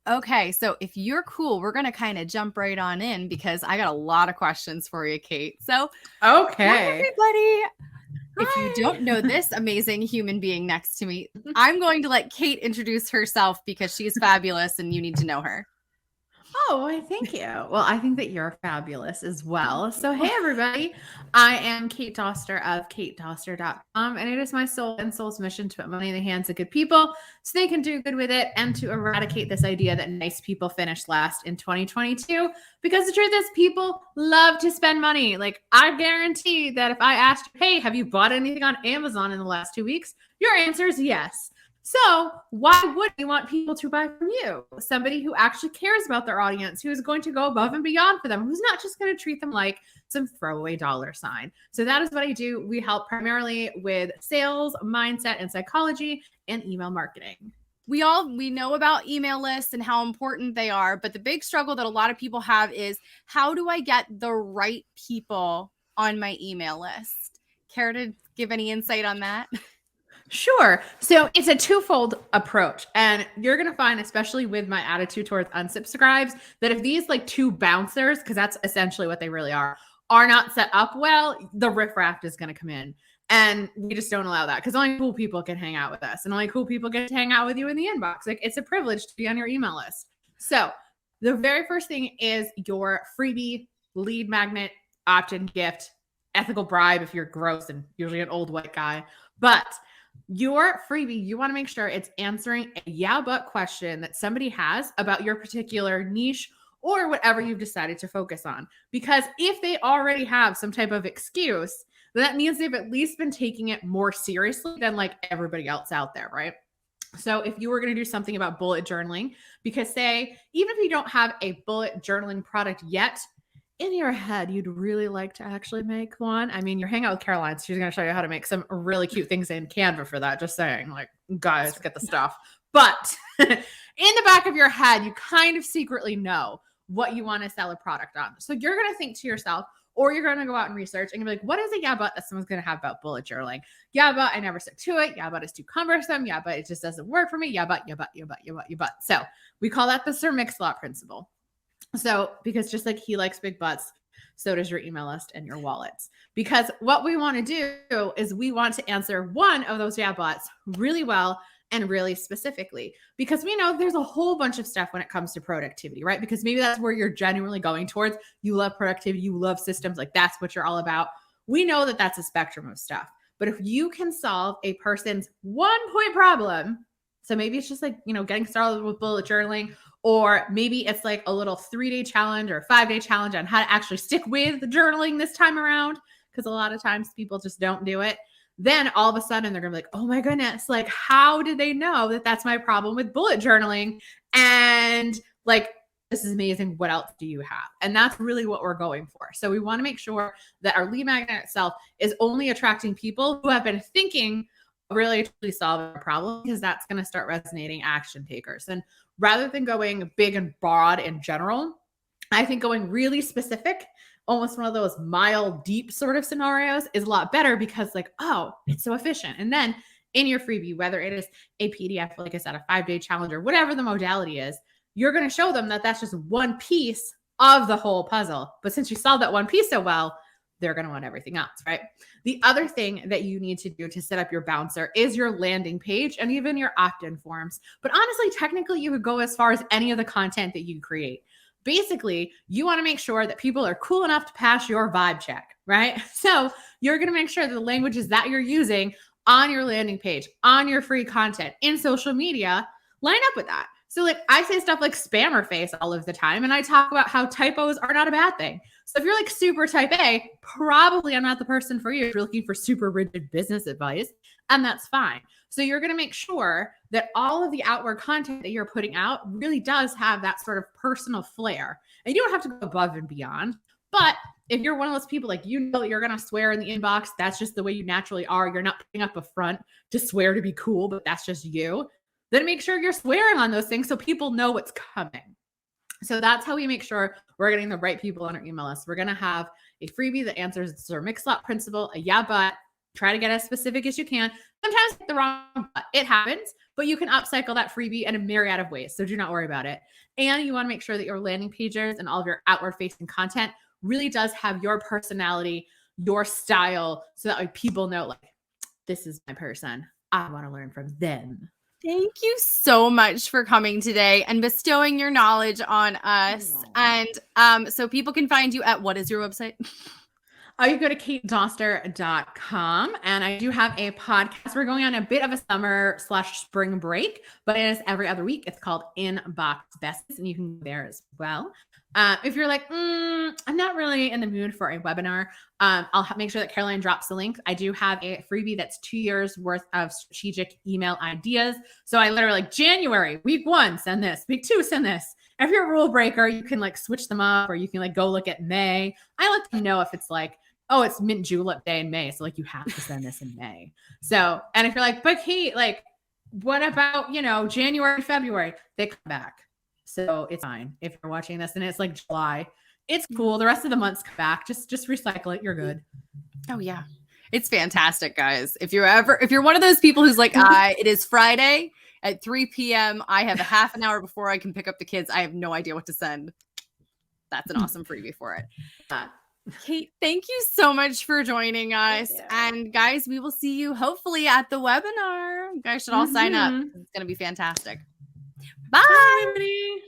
Okay, so if you're cool, we're going to kind of jump right on in because I got a lot of questions for you, Kate. So, hi, Okay. everybody. If you don't know Hi. this amazing human being next to me, I'm going to let Kate introduce herself because she's fabulous and you need to know her. Oh, why, thank you. Well, I think that you're fabulous as Thank well. you. So, hey, everybody. I am Kate Doster of katedoster.com, and it is my soul and soul's mission to put money in the hands of good people so they can do good with it and to eradicate this idea that nice people finish last in 2022. Because the truth is, people love to spend money. Like, I guarantee that if I asked you, hey, have you bought anything on Amazon in the last 2 weeks? Your answer is yes. So, why would you want people to buy from you? Somebody who actually cares about their audience, who is going to go above and beyond for them, who's not just going to treat them like some throwaway dollar sign. So, that is what I do. We help primarily with sales, mindset, and psychology, and email marketing. We know about email lists and how important they are, but the big struggle that a lot of people have is how do I get the right people on my email list? Care to give any insight on that? Sure. So it's a twofold approach. And you're going to find, especially with my attitude towards unsubscribes, that if these like two bouncers, because that's essentially what they really are not set up well, the riffraff is going to come in. And we just don't allow that because only cool people can hang out with us and only cool people get to hang out with you in the inbox. Like it's a privilege to be on your email list. So the very first thing is your freebie, lead magnet, opt-in gift, ethical bribe if you're gross and usually an old white guy. But your freebie, you want to make sure it's answering a yeah, but question that somebody has about your particular niche or whatever you've decided to focus on. Because if they already have some type of excuse, that means they've at least been taking it more seriously than like everybody else out there, right? So if you were going to do something about bullet journaling, because say, even if you don't have a bullet journaling product yet, in your head, you'd really like to actually make one. I mean, you're hanging out with Caroline, so she's going to show you how to make some really cute things in Canva for that. Just saying, like, guys, get the stuff. But in the back of your head, you kind of secretly know what you want to sell a product on. So you're going to think to yourself, or you're going to go out and research and be like, what is a yeah, but that someone's going to have about bullet journaling? Yeah, but I never stick to it. Yeah, but it's too cumbersome. Yeah, but it just doesn't work for me. Yeah, but. So we call that the Sir Mix-a-Lot principle. So, because just like he likes big butts, so does your email list and your wallets. Because what we want to do is we want to answer one of those yeah buts really well and really specifically. Because we know there's a whole bunch of stuff when it comes to productivity, right? Because maybe that's where you're genuinely going towards. You love productivity, you love systems, like that's what you're all about. We know that that's a spectrum of stuff. But if you can solve a person's 1-point problem, so maybe it's just like, getting started with bullet journaling, or maybe it's like a little 3-day challenge or 5-day challenge on how to actually stick with journaling this time around, because a lot of times people just don't do it. Then all of a sudden they're going to be like, oh my goodness, like how did they know that that's my problem with bullet journaling? And like, this is amazing. What else do you have? And that's really what we're going for. So we want to make sure that our lead magnet itself is only attracting people who have been thinking really truly solve a problem, because that's going to start resonating action takers. And rather than going big and broad in general, I think going really specific, almost one of those mile deep sort of scenarios, is a lot better because like, oh, it's so efficient. And then in your freebie, whether it is a PDF, like I said, a 5-day challenge or whatever the modality is, you're going to show them that that's just one piece of the whole puzzle. But since you solved that one piece so well, they're going to want everything else, right? The other thing that you need to do to set up your bouncer is your landing page and even your opt-in forms. But honestly, technically, you could go as far as any of the content that you create. Basically, you want to make sure that people are cool enough to pass your vibe check, right? So you're going to make sure that the languages that you're using on your landing page, on your free content, in social media, line up with that. So like I say stuff like spammer face all of the time, and I talk about how typos are not a bad thing. So if you're like super type A, probably I'm not the person for you if you're looking for super rigid business advice, and that's fine. So you're going to make sure that all of the outward content that you're putting out really does have that sort of personal flair. And you don't have to go above and beyond. But if you're one of those people, like, that you're going to swear in the inbox, that's just the way you naturally are. You're not putting up a front to swear to be cool, but that's just you. Then make sure you're swearing on those things so people know what's coming. So that's how we make sure we're getting the right people on our email list. We're going to have a freebie that answers the Sir Mix-a-Lot principle, a yeah, but, Try to get as specific as you can. Sometimes hit the wrong, it happens, but you can upcycle that freebie in a myriad of ways. So do not worry about it. And you want to make sure that your landing pages and all of your outward facing content really does have your personality, your style, so that like people know like, this is my person. I want to learn from them. Thank you so much for coming today and bestowing your knowledge on us. And so people can find you at, what is your website? You go to katedoster.com, and I do have a podcast. We're going on a bit of a summer/spring break, but it is every other week. It's called Inbox Besties, and you can go there as well. If you're like, I'm not really in the mood for a webinar, I'll make sure that Caroline drops the link. I do have a freebie that's 2 years worth of strategic email ideas. So I literally like January, week 1, send this, week 2, send this. If you're a rule breaker, you can like switch them up, or you can like go look at May. I let them know if it's like, oh, it's mint julep day in May. So like you have to send this in May. So, and if you're like, but Kate, like, what about, January, February? They come back. So it's fine. If you're watching this and it's like July, it's cool. The rest of the months come back. Just recycle it. You're good. Oh yeah. It's fantastic, guys. If you're one of those people who's like, it is Friday at 3 p.m. I have a half an hour before I can pick up the kids. I have no idea what to send. That's an awesome freebie for it. Kate, thank you so much for joining us. And guys, we will see you hopefully at the webinar. You guys should all sign up. It's going to be fantastic. Bye. Bye, everybody.